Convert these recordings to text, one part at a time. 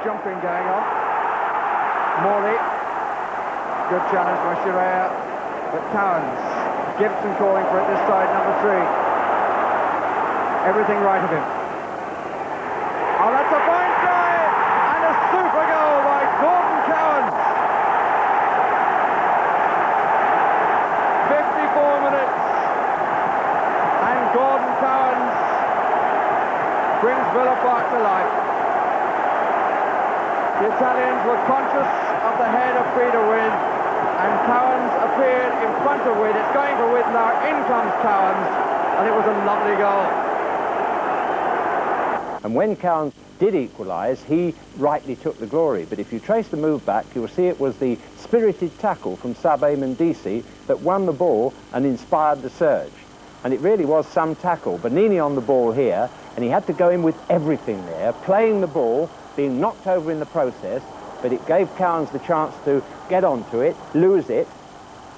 jumping going on. Morley. Good challenge by Shirea. But Cowans. Gibson calling for it this side, number 3. Everything right of him. Oh, that's a fine try! And a super goal by Gordon Cowans. 54 minutes. And Gordon Cowans brings Villa Park to life. The Italians were conscious of the head of Frida Wynne, and Cowans appeared in front of Wynne. It's going for Wynne now. In comes Cowans, and it was a lovely goal. And when Cowans did equalise, he rightly took the glory. But if you trace the move back, you'll see it was the spirited tackle from Eamon Deacy that won the ball and inspired the surge. And it really was some tackle. Bonini on the ball here, and he had to go in with everything there, playing the ball, being knocked over in the process, but it gave Cowans the chance to get onto it, lose it,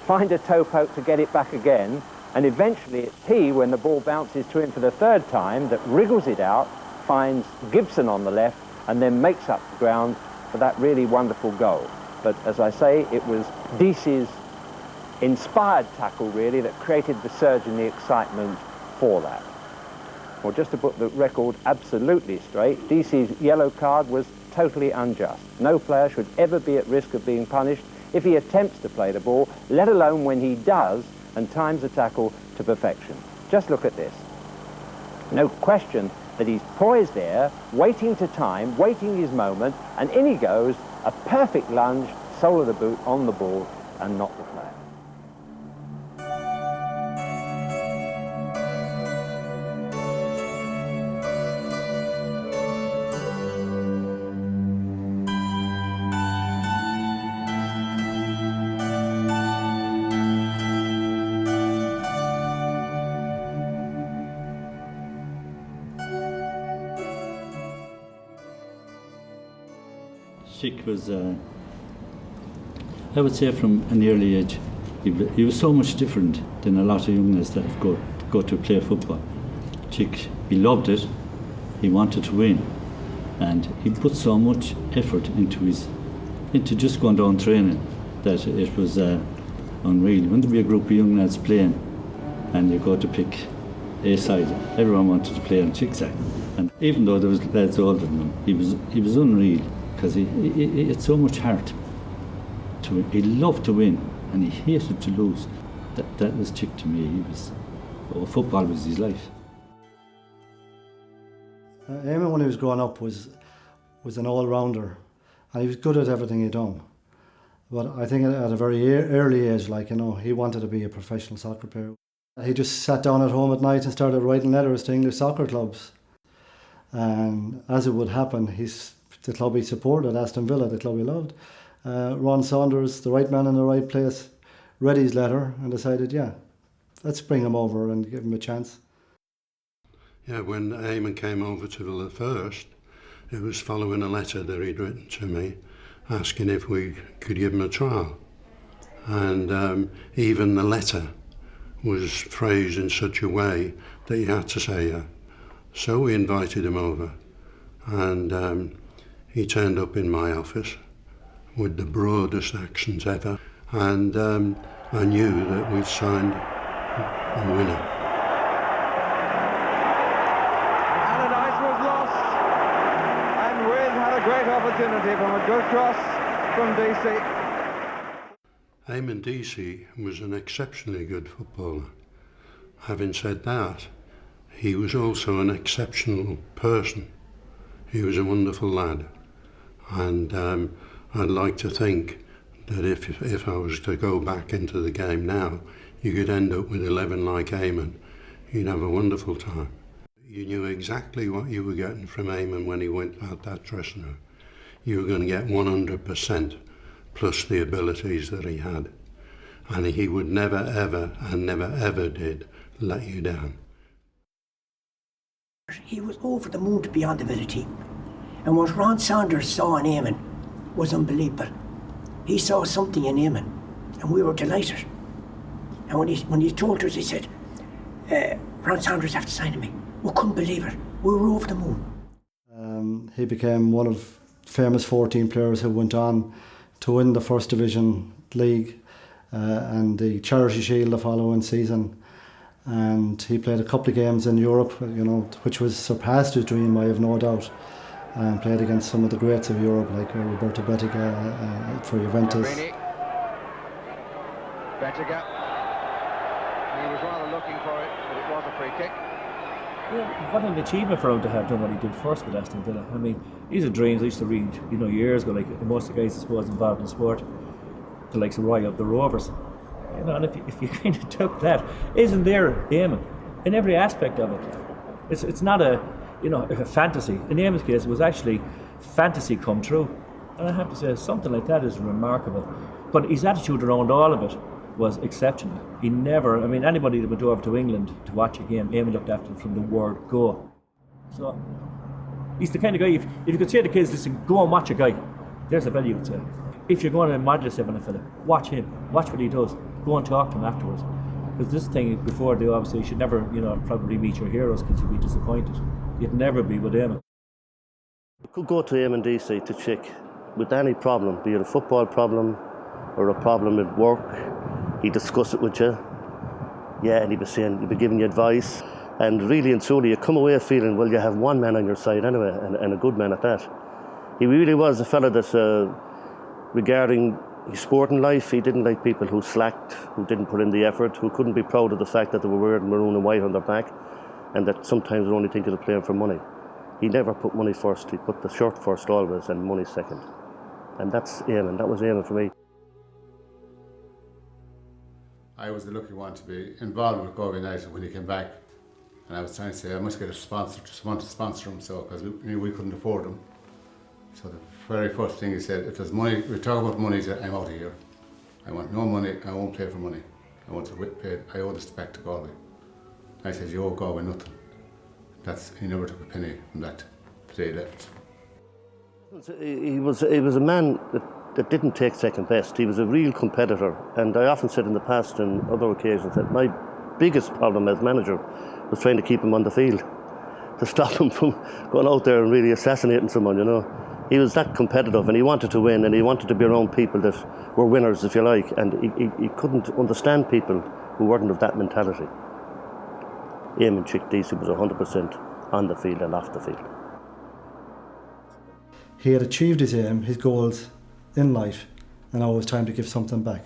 find a toe poke to get it back again, and eventually it's he, when the ball bounces to him for the 3rd time, that wriggles it out, finds Gibson on the left, and then makes up the ground for that really wonderful goal. But as I say, it was Deacy's inspired tackle, really, that created the surge and the excitement for that. Well, just to put the record absolutely straight, Deacy's yellow card was totally unjust. No player should ever be at risk of being punished if he attempts to play the ball, let alone when he does and times a tackle to perfection. Just look at this. No question that he's poised there, waiting to time, waiting his moment, and in he goes, a perfect lunge, sole of the boot on the ball, and not the player. Chick was, I would say from an early age, he was so much different than a lot of young lads that go to play football. Chick, he loved it, he wanted to win, and he put so much effort into just going down training that it was unreal. When there be a group of young lads playing and you go to pick a side, everyone wanted to play on Chick's side. And even though there was lads older than him, he was unreal. Because he had so much heart to win. He loved to win and he hated to lose. That was Chick to me. Football was his life. Eamon, when he was growing up, was an all-rounder, and he was good at everything he'd done. But I think at a very early age, he wanted to be a professional soccer player. He just sat down at home at night and started writing letters to English soccer clubs. And as it would happen, the club he supported, Aston Villa, the club he loved, Ron Saunders, the right man in the right place, read his letter and decided, let's bring him over and give him a chance. Yeah, when Eamon came over to Villa first, it was following a letter that he'd written to me asking if we could give him a trial. And even the letter was phrased in such a way that he had to say yeah. So we invited him over, and he turned up in my office with the broadest accent ever, and I knew that we'd signed a winner. Allardyce was lost, and Wynne had a great opportunity from a good cross from Deacy. Eamon Deacy was an exceptionally good footballer. Having said that, he was also an exceptional person. He was a wonderful lad. And I'd like to think that if I was to go back into the game now, you could end up with 11 like Eamon. You'd have a wonderful time. You knew exactly what you were getting from Eamon when he went out that dressing room. You were going to get 100% plus the abilities that he had. And he would never ever, and never ever did, let you down. He was over the moon to be on the Villa team. And what Ron Saunders saw in Eamon was unbelievable. He saw something in Eamon, and we were delighted. And when he told us, he said, Ron Saunders have to sign me. We couldn't believe it. We were over the moon. He became one of famous 14 players who went on to win the First Division League and the Charity Shield the following season. And he played a couple of games in Europe, you know, which was surpassed his dream, I have no doubt. And played against some of the greats of Europe, like Roberto Bettiga for Juventus. Bettiga. He was rather looking for it, but it was a free kick. Yeah, what an achievement for him to have done what he did first with Aston Villa. I mean, these are dreams I used to read, you know, years ago, like most of the guys, I suppose, involved in sport, the likes of Roy of the Rovers. You know, and if you kind of took that, isn't there Eamon in every aspect of it? It's not a fantasy. In Eamon's case, it was actually fantasy come true. And I have to say, something like that is remarkable. But his attitude around all of it was exceptional. He never, I mean, anybody that went over to England to watch a game, Eamon looked after him from the word go. So he's the kind of guy, if you could say to kids, listen, go and watch a guy, there's a value you would say. If you're going to model yourself on a fella, watch him, watch what he does, go and talk to him afterwards. Because this thing, before they obviously, you should never, probably meet your heroes because you'd be disappointed. You'd never be with Eamon. You could go to Eamon Deacy to check with any problem, be it a football problem or a problem at work. He'd discuss it with you. Yeah, and he'd be giving you advice. And really and truly, you come away feeling, well, you have one man on your side anyway, and a good man at that. He really was a fella that, regarding his sporting life, he didn't like people who slacked, who didn't put in the effort, who couldn't be proud of the fact that they were wearing maroon and white on their back, and that sometimes were only thinking of playing for money. He never put money first. He put the shirt first always, and money second. And that's Eamon. That was Eamon for me. I was the lucky one to be involved with Galway United when he came back, and I was trying to say I must get a sponsor, someone to sponsor him, so because we couldn't afford him. So the very first thing he said, if there's money, we talk about money, he said, I'm out of here. I want no money. I won't play for money. I want to pay. I owe this back to Galway. I said, you owe Galway nothing. He never took a penny from that the day he left. He was a man that didn't take second best. He was a real competitor, and I often said in the past and other occasions that my biggest problem as manager was trying to keep him on the field, to stop him from going out there and really assassinating someone, you know. He was that competitive, and he wanted to win, and he wanted to be around people that were winners, if you like, and he couldn't understand people who weren't of that mentality. Eamon Deacy was 100% on the field and off the field. He had achieved his aim, his goals in life, and now it was time to give something back.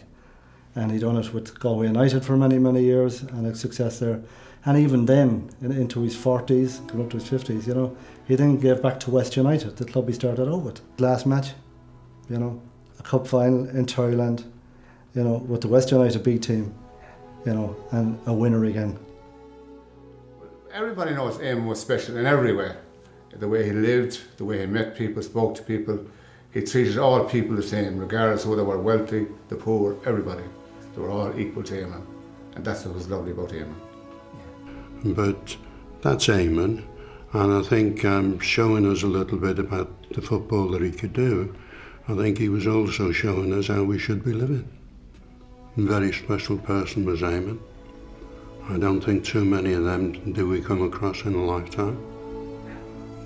And he'd done it with Galway United for many, many years, and a success there. And even then, into his 40s, coming up to his 50s, you know, he then gave back to West United, the club he started out with. Last match, you know, a cup final in Thailand, you know, with the West United B team, you know, and a winner again. Everybody knows Eamon was special in every way. The way he lived, the way he met people, spoke to people. He treated all people the same, regardless of whether they were wealthy, the poor, everybody. They were all equal to Eamon. And that's what was lovely about Eamon. But that's Eamon, and I think showing us a little bit about the football that he could do, I think he was also showing us how we should be living. A very special person was Eamon. I don't think too many of them do we come across in a lifetime.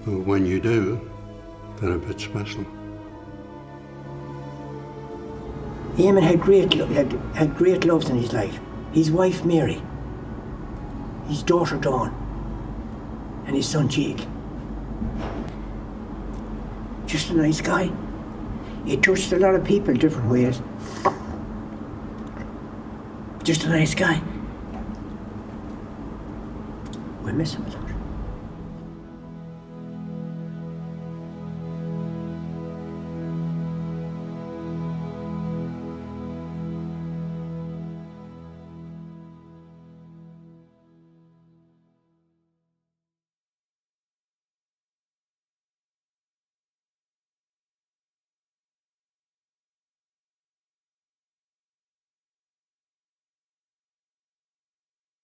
But when you do, they're a bit special. Eamon had great loves in his life. His wife Mary, his daughter Dawn, and his son Jake. Just a nice guy. He touched a lot of people in different ways. Just a nice guy. We miss him.